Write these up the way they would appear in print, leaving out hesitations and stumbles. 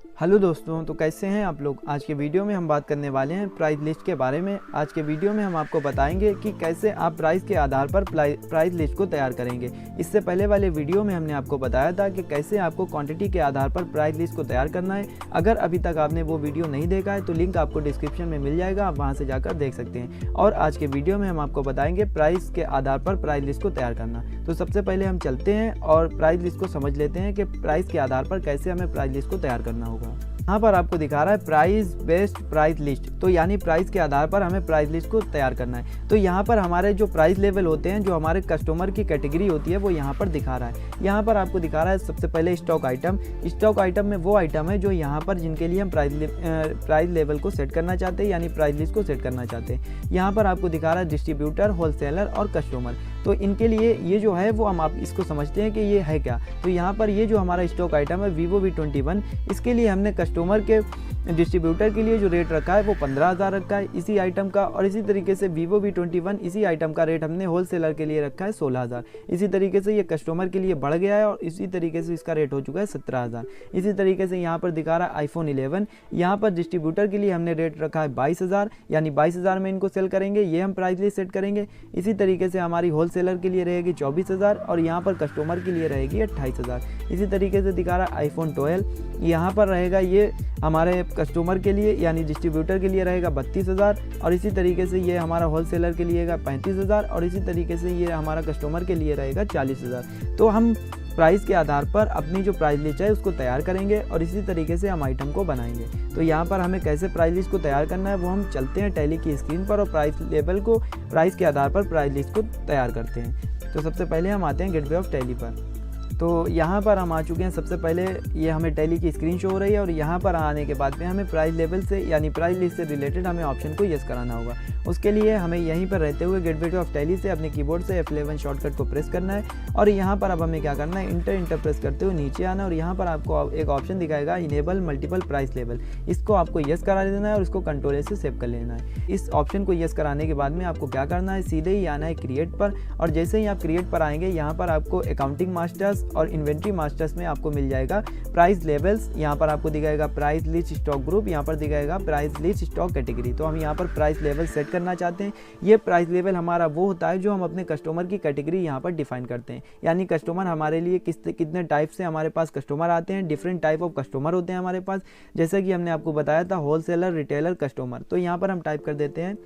Hello दोस्तों, तो कैसे हैं आप लोग। आज के वीडियो में हम बात करने वाले हैं प्राइस लिस्ट के बारे में। आज के वीडियो में हम आपको बताएंगे कि कैसे आप प्राइस के आधार पर प्राइस लिस्ट को तैयार करेंगे। इससे पहले वाले वीडियो में हमने आपको बताया था कि कैसे आपको क्वांटिटी के आधार पर प्राइस लिस्ट को तैयार करना है। अगर अभी तक आपने वो वीडियो नहीं देखा है तो लिंक आपको डिस्क्रिप्शन में मिल जाएगा, आप वहाँ से जाकर देख सकते हैं। और आज के वीडियो में हम आपको बताएंगे प्राइस के आधार पर प्राइस लिस्ट को तैयार करना। तो सबसे पहले हम चलते हैं और प्राइस लिस्ट को समझ लेते हैं कि प्राइस के आधार पर कैसे हमें प्राइस लिस्ट को तैयार करना होगा। यहाँ पर आपको दिखा रहा है प्राइस बेस्ड प्राइस लिस्ट, तो यानी प्राइस के आधार पर हमें प्राइस लिस्ट को तैयार करना है। तो यहाँ पर हमारे जो प्राइस लेवल होते हैं, जो हमारे कस्टमर की कैटेगरी होती है, वो यहाँ पर दिखा रहा है। यहाँ पर आपको दिखा रहा है सबसे पहले स्टॉक आइटम। स्टॉक आइटम में वो आइटम है जो यहाँ पर जिनके लिए हम प्राइस लेवल को सेट करना चाहते हैं, यानी प्राइस लिस्ट को सेट करना चाहते हैं। यहाँ पर आपको दिखा रहा है डिस्ट्रीब्यूटर, होलसेलर और कस्टमर। तो इनके लिए ये जो है वो हम आप इसको समझते हैं कि ये है क्या। तो यहाँ पर ये जो हमारा स्टॉक आइटम है Vivo V21, इसके लिए हमने कस्टमर के डिस्ट्रीब्यूटर के लिए जो रेट रखा है वो 15,000 रखा है इसी आइटम का। और इसी तरीके से Vivo V21 इसी आइटम का रेट हमने होलसेलर के लिए रखा है 16,000। इसी तरीके से ये कस्टमर के लिए बढ़ गया है और इसी तरीके से इसका रेट हो चुका है 17,000। इसी तरीके से यहाँ पर दिखा रहा है iPhone 11। यहाँ पर डिस्ट्रीब्यूटर के लिए हमने रेट रखा है 22,000, यानी 22,000 में इनको सेल करेंगे, ये हम प्राइस लिस्ट सेट करेंगे। इसी तरीके से हमारी होलसेलर के लिए रहेगी 24,000 और यहाँ पर कस्टमर के लिए रहेगी 28,000। इसी तरीके से दिखा रहा है iPhone 12, यहाँ पर रहेगा ये हमारे कस्टमर के लिए यानी डिस्ट्रीब्यूटर के लिए रहेगा 32,000 और इसी तरीके से ये हमारा होलसेलर के लिए रहेगा 35,000 और इसी तरीके से ये हमारा कस्टमर के लिए रहेगा 40,000। तो हम प्राइस के आधार पर अपनी जो प्राइस लिस्ट है उसको तैयार करेंगे और इसी तरीके से हम आइटम को बनाएंगे। तो यहाँ पर हमें कैसे प्राइस लिस्ट को तैयार करना है वो हम चलते हैं टैली की स्क्रीन पर और प्राइस लेवल को प्राइस के आधार पर प्राइस लिस्ट को तैयार करते हैं। तो सबसे पहले हम आते हैं गेटवे ऑफ टैली पर। तो यहाँ पर हम आ चुके हैं। सबसे पहले ये हमें टैली की स्क्रीन शो हो रही है और यहाँ पर आने के बाद में हमें प्राइस लेवल से यानी प्राइस लिस्ट से रिलेटेड हमें ऑप्शन को यस कराना होगा। उसके लिए हमें यहीं पर रहते हुए गेटवे ऑफ टैली से अपने कीबोर्ड से F11 शॉर्टकट को प्रेस करना है और यहाँ पर अब हमें क्या करना है, इंटर प्रेस करते हुए नीचे आना और यहाँ पर आपको एक ऑप्शन दिखाएगा इनेबल मल्टीपल प्राइस लेवल। इसको आपको यस करा देना है और इसको कंट्रोल से सेव कर लेना है। इस ऑप्शन को यस कराने के बाद में आपको क्या करना है, सीधे ही आना है क्रिएट पर और जैसे ही आप क्रिएट पर आएंगे यहाँ पर आपको अकाउंटिंग मास्टर्स और इन्वेंट्री मास्टर्स में आपको मिल जाएगा प्राइस लेवल्स। यहाँ पर आपको दिखाएगा प्राइस लिस्ट स्टॉक ग्रुप, यहाँ पर दिखाएगा प्राइस लिस्ट स्टॉक कैटेगरी। तो हम यहाँ पर प्राइस लेवल सेट करना चाहते हैं। ये प्राइस लेवल हमारा वो होता है जो हम अपने कस्टमर की कैटेगरी यहाँ पर डिफाइन करते हैं, यानी कस्टमर हमारे लिए कितने टाइप से हमारे पास कस्टमर आते हैं। डिफरेंट टाइप ऑफ कस्टमर होते हैं हमारे पास, जैसा कि हमने आपको बताया था होलसेलर, रिटेलर, कस्टमर। तो यहाँ पर हम टाइप कर देते हैं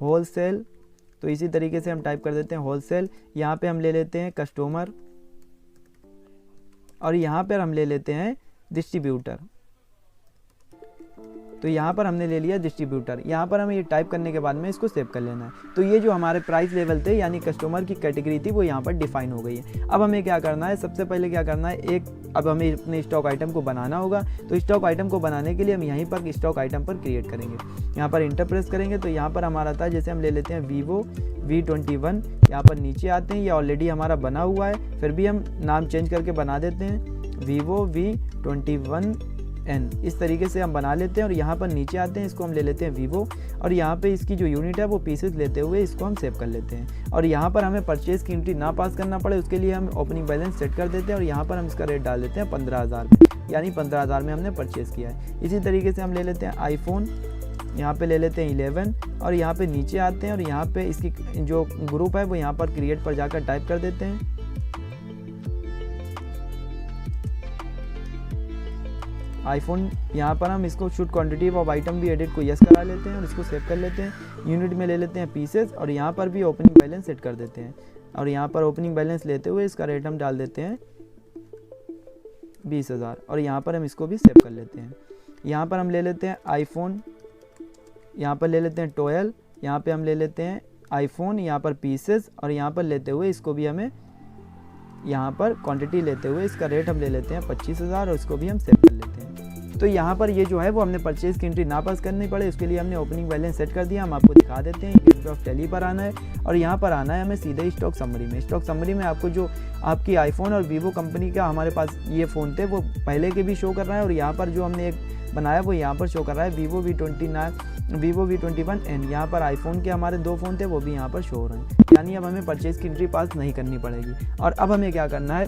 होलसेल। तो इसी तरीके से हम टाइप कर देते हैं होलसेल। यहाँ पे हम ले लेते हैं कस्टमर और यहाँ पर हम ले लेते हैं डिस्ट्रीब्यूटर। तो यहाँ पर हमने ले लिया डिस्ट्रीब्यूटर। यहाँ पर हमें ये टाइप करने के बाद में इसको सेव कर लेना है। तो ये जो हमारे प्राइस लेवल थे यानी कस्टमर की कैटेगरी थी वो यहाँ पर डिफाइन हो गई है। अब हमें क्या करना है, सबसे पहले क्या करना है, अब हमें अपने स्टॉक आइटम को बनाना होगा। तो स्टॉक आइटम को बनाने के लिए हम यहीं पर स्टॉक आइटम पर क्रिएट करेंगे। यहाँ पर इंटर प्रेस करेंगे तो यहाँ पर हमारा था, जैसे हम ले लेते हैं Vivo V21। यहाँ पर नीचे आते हैं, ये ऑलरेडी हमारा बना हुआ है, फिर भी हम नाम चेंज करके बना देते हैं Vivo V21N। इस तरीके से हम बना लेते हैं और यहाँ पर नीचे आते हैं, इसको हम ले लेते हैं Vivo और यहाँ पे इसकी जो यूनिट है वो पीसेस लेते हुए इसको हम सेव कर लेते हैं। और यहाँ पर हमें परचेज की एंट्री ना पास करना पड़े उसके लिए हम ओपनिंग बैलेंस सेट कर देते हैं और यहाँ पर हम इसका रेट डाल देते हैं 15,000 में, यानी 15,000 में हमने परचेज़ किया है। इसी तरीके से हम ले लेते हैं iPhone, यहाँ पे ले लेते हैं 11 और यहाँ पे नीचे आते हैं और यहाँ पे इसकी जो ग्रुप है वो यहाँ पर क्रिएट पर जाकर टाइप कर देते हैं iPhone। यहाँ पर हम इसको शुड क्वांटिटी ऑफ आइटम भी एडिट को यस करा लेते हैं और इसको सेव कर लेते हैं। यूनिट में ले लेते हैं पीसेस और यहाँ पर भी ओपनिंग बैलेंस सेट कर देते हैं और यहाँ पर ओपनिंग बैलेंस लेते हुए इसका रेट हम डाल देते हैं 20,000 और यहाँ पर हम इसको भी सेव कर लेते हैं। यहाँ पर हम ले लेते हैं iPhone, यहाँ पर ले लेते हैं 12, यहाँ पर हम ले लेते हैं iPhone, यहाँ पर पीसेस और यहाँ पर लेते हुए इसको भी हमें यहाँ पर क्वांटिटी लेते हुए इसका रेट हम ले लेते हैं 25,000 और इसको भी हम सेव कर लेते हैं। तो यहाँ पर ये जो है वो हमने परचेज की एंट्री ना पास करनी पड़े उसके लिए हमने ओपनिंग बैलेंस सेट कर दिया। हम आपको दिखा देते हैं गेटवे ऑफ टैली पर आना है और यहाँ पर आना है हमें सीधे स्टॉक समरी में। स्टॉक समरी में आपको जो आपकी iPhone और Vivo कंपनी का हमारे पास ये फ़ोन थे वो पहले के भी शो कर रहा है और यहाँ पर जो हमने एक बनाया वो यहाँ पर शो कर रहा है Vivo V21N। यहाँ पर iPhone के हमारे 2 फ़ोन थे वो भी यहाँ पर शो हो रहे हैं, यानी अब हमें परचेज़ की एंट्री पास नहीं करनी पड़ेगी। और अब हमें क्या करना है,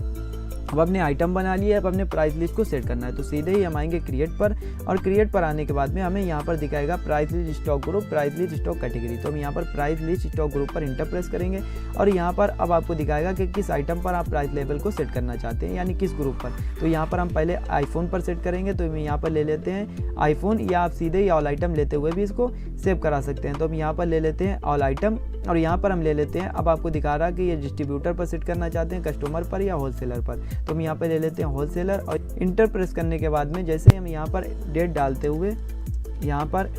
अब अपने आइटम बना लिया, अब अपने प्राइस लिस्ट को सेट करना है। तो सीधे ही हम आएंगे क्रिएट पर, और क्रिएट पर आने के बाद में हमें यहाँ पर दिखाएगा price list stock group, price list stock category. तो हम यहाँ पर प्राइस लिस्ट स्टॉक ग्रुप पर इंटर प्रेस करेंगे और यहाँ पर अब आपको दिखाएगा कि किस आइटम पर आप प्राइस लेवल को सेट करना चाहते हैं, यानी किस ग्रुप पर। तो यहाँ पर हम पहले आईफोन पर सेट करेंगे। तो हम यहाँ पर ले लेते हैं आईफोन, या आप सीधे ही ऑल आइटम लेते हुए भी इसको सेव करा सकते हैं। तो हम यहाँ पर ले लेते हैं ऑल आइटम, और यहाँ पर हम ले लेते हैं, अब आपको दिखा रहा है कि ये डिस्ट्रीब्यूटर पर सेट करना चाहते हैं, कस्टमर पर या होलसेलर पर। तो हम यहाँ पर ले लेते हैं होलसेलर, और इंटर प्रेस करने के बाद में जैसे हम यहाँ पर डेट डालते हुए यहाँ पर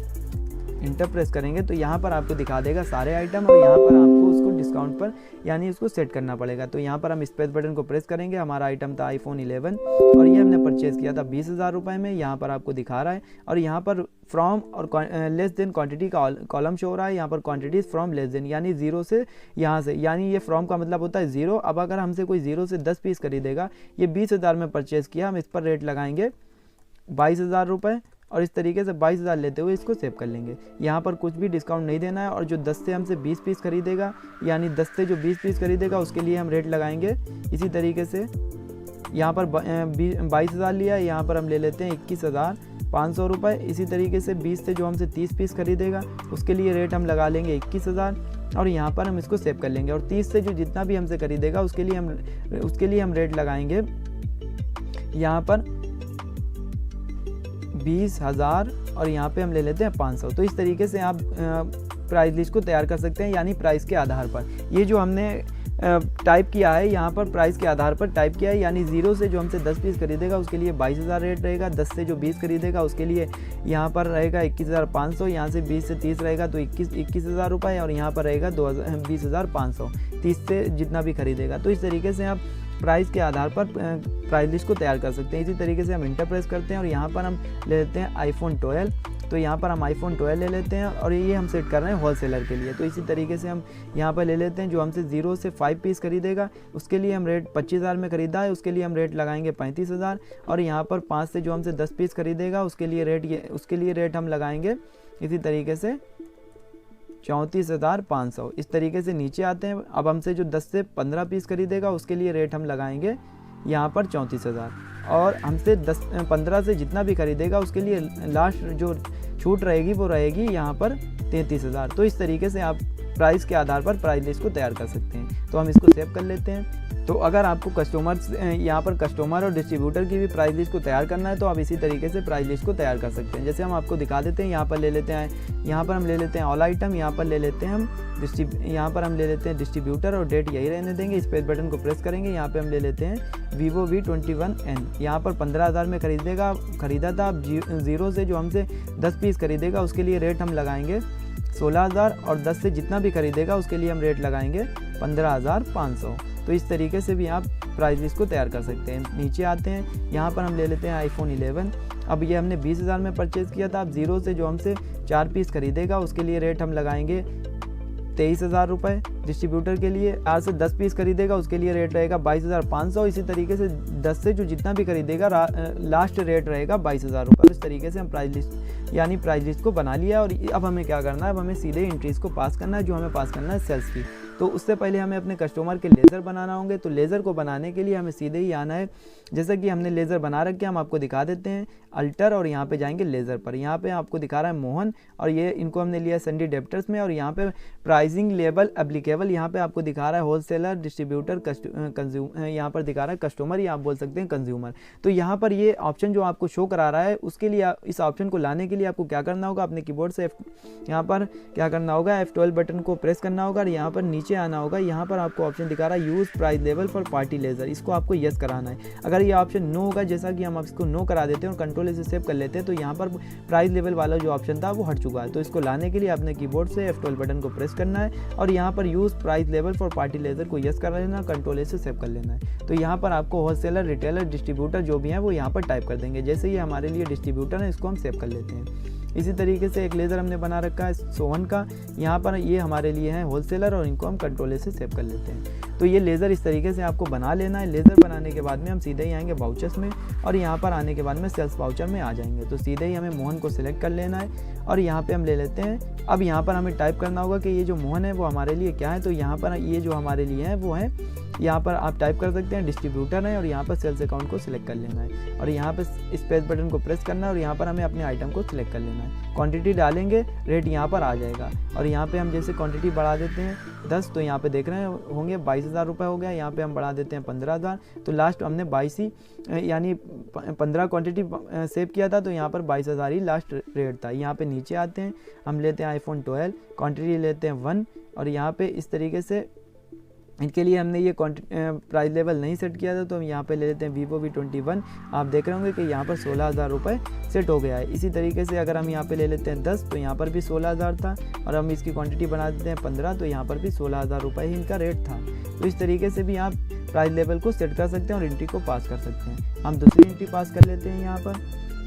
इंटर प्रेस करेंगे तो यहाँ पर आपको दिखा देगा सारे आइटम, और यहाँ पर आपको उसको डिस्काउंट पर यानी उसको सेट करना पड़ेगा। तो यहाँ पर हम स्पेस बटन को प्रेस करेंगे। हमारा आइटम था आईफोन 11 और ये हमने परचेज़ किया था 20,000 रुपये में, यहाँ पर आपको दिखा रहा है। और यहाँ पर फ्रॉम और लेस देन क्वांटिटी का कॉलम शो हो रहा है, यहाँ पर क्वांटिटीज फ्रॉम लेस देन, यानी 0 से यहाँ से, यानी ये फ्रॉम का मतलब होता है 0। अब अगर हमसे कोई 0 से 10 पीस खरीदेगा, ये 20,000 में परचेज़ किया, हम इस पर रेट लगाएंगे 22,000 रुपये, और इस तरीके से 22,000 लेते हुए इसको सेव कर लेंगे। यहाँ पर कुछ भी डिस्काउंट नहीं देना है। और जो 10 से हमसे 20 पीस खरीदेगा, यानी 10 से जो 20 पीस खरीदेगा उसके लिए हम रेट लगाएंगे इसी तरीके से। यहाँ पर 22,000 लिया, यहाँ पर हम ले लेते हैं 21,500 रुपये। इसी तरीके से 20 से जो हमसे 30 पीस खरीदेगा उसके लिए रेट हम लगा लेंगे 21,000, और यहाँ पर हम इसको सेव कर लेंगे। और 30 से जो जितना भी हमसे खरीदेगा उसके लिए हम रेट लगाएंगे यहाँ पर 20,000, और यहाँ पे हम ले लेते हैं 500। तो इस तरीके से आप प्राइस लिस्ट को तैयार कर सकते हैं, यानी प्राइस के आधार पर। ये जो हमने टाइप किया है यहाँ पर प्राइस के आधार पर टाइप किया है, यानी 0 से जो हमसे 10 पीस खरीदेगा उसके लिए 22,000 रेट रहेगा, 10 से जो 20 खरीदेगा उसके लिए यहाँ पर रहेगा 21,500, यहाँ से 20 से 30 रहेगा तो 21,000 रुपये, और यहाँ पर रहेगा 20,500 30 से जितना भी खरीदेगा। तो इस तरीके से आप प्राइस के आधार पर प्राइस लिस्ट को तैयार कर सकते हैं। इसी तरीके से हम इंटर प्रेस करते हैं और यहाँ पर हम ले लेते हैं आईफोन 12। तो यहाँ पर हम आईफोन 12 ले लेते हैं, और ये हम सेट कर रहे हैं होलसेलर के लिए। तो इसी तरीके से हम यहाँ पर ले लेते हैं, जो हमसे 0 से 5 पीस खरीदेगा उसके लिए हम रेट 25,000 में ख़रीदा है, उसके लिए हम रेट लगाएंगे 35,000। और यहाँ पर 5 से जो हमसे 10 पीस खरीदेगा उसके लिए रेट हम लगाएंगे इसी तरीके से 34,500। इस तरीके से नीचे आते हैं। अब हमसे जो 10 से 15 पीस खरीदेगा उसके लिए रेट हम लगाएंगे यहाँ पर 34,000, और हमसे 15 से जितना भी खरीदेगा उसके लिए लास्ट जो छूट रहेगी वो रहेगी यहाँ पर 33,000। तो इस तरीके से आप प्राइस के आधार पर प्राइस लिस्ट को तैयार कर सकते हैं। तो हम इसको सेव कर लेते हैं। तो अगर आपको यहाँ पर कस्टमर और डिस्ट्रीब्यूटर की भी प्राइस लिस्ट को तैयार करना है तो आप इसी तरीके से प्राइस लिस्ट को तैयार कर सकते हैं। जैसे हम आपको दिखा देते हैं, यहाँ पर ले लेते हैं, यहाँ पर हम ले लेते हैं ऑल आइटम, यहाँ पर ले लेते हैं हम ले लेते हैं डिस्ट्रीब्यूटर, और डेट यही रहने देंगे। स्पेस बटन को प्रेस करेंगे, यहाँ पे हम ले लेते हैं Vivo V21N। यहाँ पर 15,000 में खरीदा था। अब 0 से जो हमसे 10 पीस खरीदेगा उसके लिए रेट हम लगाएंगे 16,000, और 10 से जितना भी खरीदेगा उसके लिए हम रेट लगाएंगे 15,500। तो इस तरीके से भी आप प्राइस लिस्ट को तैयार कर सकते हैं। नीचे आते हैं, यहाँ पर हम ले लेते हैं आईफोन 11। अब ये हमने 20,000 में परचेज़ किया था। अब 0 से जो हमसे 4 पीस खरीदेगा उसके लिए रेट हम लगाएंगे 23,000 रुपये। डिस्ट्रीब्यूटर के लिए 4 से 10 पीस खरीदेगा उसके लिए रेट रहेगा 22,500। इसी तरीके से 10 से जो जितना भी खरीदेगा लास्ट रेट रहेगा 22,000 रुपये। इस तरीके से हम प्राइस लिस्ट को बना लिया। और अब हमें क्या करना है, अब हमें सीधे एंट्रीज को पास करना है, जो हमें पास करना है सेल्स की। तो उससे पहले हमें अपने कस्टमर के लेज़र बनाना होंगे। तो लेज़र को बनाने के लिए हमें सीधे ही आना है। जैसा कि हमने लेज़र बना रखे, हम आपको दिखा देते हैं अल्टर, और यहाँ पे जाएंगे लेज़र पर। यहाँ पे आपको दिखा रहा है मोहन, और ये इनको हमने लिया संडी डेप्टर्स में। और यहाँ पे प्राइसिंग लेबल एप्लीकेबल, यहाँ पे आपको दिखा रहा है होलसेलर, डिस्ट्रीब्यूटर, कंज्यूमर, यहाँ पर दिखा रहा है कस्टमर, या आप बोल सकते हैं कंज्यूमर। तो यहाँ पर ये ऑप्शन जो आपको शो करा रहा है, उसके लिए इस ऑप्शन को लाने के लिए आपको क्या करना होगा, अपने कीबोर्ड से यहाँ पर क्या करना होगा, F12 बटन को प्रेस करना होगा, और यहाँ पर नीचे आना होगा। यहाँ पर आपको ऑप्शन दिखा रहा है use price level for party laser, इसको आपको यस कराना है। अगर ये ऑप्शन नो होगा, जैसा कि हम इसको नो करा देते हैं और कंट्रोल से सेव कर लेते हैं, तो यहाँ पर प्राइस लेवल वाला जो ऑप्शन था वो हट चुका है। तो इसको लाने के लिए अपने कीबोर्ड से F12 बटन को प्रेस करना है, और यहाँ पर use price level for party laser को यस कर लेना, कंट्रोल से सेव कर लेना है। तो यहाँ पर आपको होलसेलर, रिटेलर, डिस्ट्रीब्यूटर जो भी हैं वो यहाँ पर टाइप कर देंगे। जैसे ये हमारे लिए डिस्ट्रीब्यूटर है, इसको हम सेव कर लेते हैं। इसी तरीके से एक लेज़र हमने बना रखा है सोहन का, यहाँ पर ये हमारे लिए है होलसेलर, और इनको हम कंट्रोल से सेव कर लेते हैं। तो ये लेज़र इस तरीके से आपको बना लेना है। लेज़र बनाने के बाद में हम सीधे ही आएंगे वाउचर्स में, और यहाँ पर आने के बाद में सेल्स वाउचर में आ जाएंगे। तो सीधे ही हमें मोहन को सिलेक्ट कर लेना है और यहाँ पे हम ले लेते हैं। अब यहाँ पर हमें टाइप करना होगा कि ये जो मोहन है वो हमारे लिए क्या है। तो यहाँ पर ये जो हमारे लिए है वो है, यहाँ पर आप टाइप कर सकते हैं डिस्ट्रीब्यूटर है और यहाँ पर सेल्स अकाउंट को सिलेक्ट कर लेना है और यहाँ पर स्पेस बटन को प्रेस करना है और यहाँ पर हमें अपने आइटम को सिलेक्ट कर लेना है। क्वांटिटी डालेंगे, रेट यहाँ पर आ जाएगा और यहाँ पे हम जैसे क्वांटिटी बढ़ा देते हैं 10, तो यहाँ पे देख रहे होंगे 22,000 रुपये हो गया। यहाँ पे हम बढ़ा देते हैं 15,000, तो लास्ट हमने 22 ही यानी 15 क्वांटिटी सेव किया था, तो यहाँ पर 22,000 ही लास्ट रेट था। यहाँ पे नीचे आते हैं, हम लेते हैं iPhone 12, क्वांटिटी लेते हैं 1 और यहाँ पे इस तरीके से इनके लिए हमने ये प्राइस लेवल नहीं सेट किया था, तो हम यहाँ पे ले लेते हैं Vivo V21। आप देख रहे होंगे कि यहाँ पर 16,000 रुपये सेट हो गया है। इसी तरीके से अगर हम यहाँ पे ले लेते हैं 10, तो यहाँ पर भी 16,000 था और हम इसकी क्वांटिटी बना देते हैं 15, तो यहाँ पर भी 16,000 रुपये ही इनका रेट था। तो इस तरीके से भी आप प्राइस लेवल को सेट कर सकते हैं और एंट्री को पास कर सकते हैं। हम दूसरी एंट्री पास कर लेते हैं।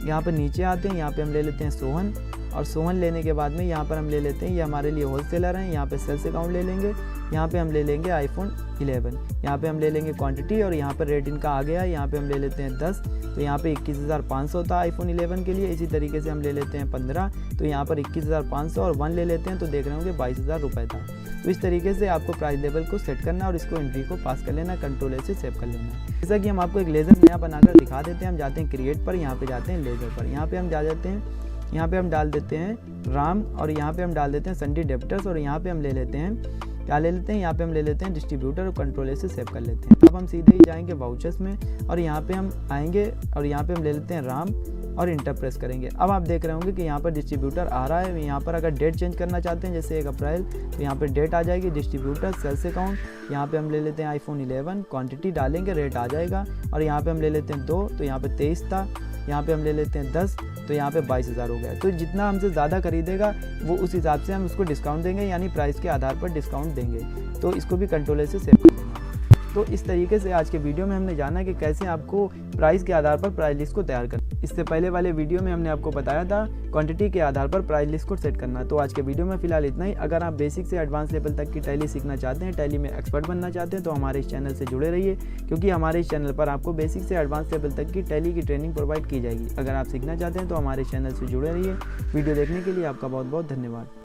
यहाँ पर नीचे आते हैं, यहाँ पे हम ले लेते हैं सोहन और सोहन लेने के बाद में यहाँ पर हम ले लेते हैं, ये हमारे लिए होलसेलर हैं। यहाँ पे सेल्स अकाउंट ले लेंगे, यहाँ पे हम ले लेंगे iPhone 11, यहाँ पे हम ले लेंगे क्वांटिटी और यहाँ पर रेट इनका आ गया। यहाँ पे हम ले लेते हैं 10, तो यहाँ पे 21,500 था iPhone 11 के लिए। इसी तरीके से हम ले लेते हैं 15, तो यहाँ पर 21,500 और 1 ले लेते हैं, तो देख रहे होंगे 22,000 रुपये था। तो इस तरीके से आपको प्राइस लेवल को सेट करना और इसको एंट्री को पास कर लेना, कंट्रोल से सेव कर लेना। जैसा कि हम आपको एक लेज़र नया बनाकर दिखा देते हैं। हम जाते हैं क्रिएट पर, यहाँ पे जाते हैं लेज़र पर, यहाँ पे हम जा जाते हैं, यहाँ पे हम डाल देते हैं राम और यहाँ पे हम डाल देते हैं संडी डेप्टर्स और यहाँ पे हम ले लेते हैं, क्या ले लेते हैं, यहाँ पे हम ले लेते हैं डिस्ट्रीब्यूटर और कंट्रोल से सेव कर लेते हैं। अब हम सीधे ही जाएंगे वाउचर्स में और यहाँ पे हम आएंगे और यहाँ पे हम ले लेते हैं राम और इंटर प्रेस करेंगे। अब आप देख रहे होंगे कि यहाँ पर डिस्ट्रीब्यूटर आ रहा है। यहाँ पर अगर डेट चेंज करना चाहते हैं जैसे 1 अप्रैल, तो यहाँ पर डेट आ जाएगी, डिस्ट्रीब्यूटर, सेल्स अकाउंट, यहाँ पे हम ले लेते हैं iPhone 11, क्वांटिटी डालेंगे, रेट आ जाएगा और यहाँ पे हम ले लेते हैं 2, तो यहाँ पे 23 था, यहाँ पे हम ले लेते हैं 10, तो यहाँ पे 22,000 हो गया। तो जितना हमसे ज़्यादा खरीदेगा वो उस हिसाब से हम उसको डिस्काउंट देंगे, यानी प्राइस के आधार पर डिस्काउंट देंगे। तो इसको भी कंट्रोल से सेव कर लेंगे। तो इस तरीके से आज के वीडियो में हमने जाना कि कैसे आपको प्राइस के आधार पर प्राइस लिस्ट को तैयार करना। इससे पहले वाले वीडियो में हमने आपको बताया था क्वांटिटी के आधार पर प्राइस लिस्ट को सेट करना। तो आज के वीडियो में फिलहाल इतना ही। अगर आप बेसिक से एडवांस लेवल तक की टैली सीखना चाहते हैं, टैली में एक्सपर्ट बनना चाहते हैं, तो हमारे इस चैनल से जुड़े रहिए, क्योंकि हमारे इस चैनल पर आपको बेसिक से एडवांस लेवल तक की टैली की ट्रेनिंग प्रोवाइड की जाएगी। अगर आप सीखना चाहते हैं तो हमारे चैनल से जुड़े रहिए। वीडियो देखने के लिए आपका बहुत बहुत धन्यवाद।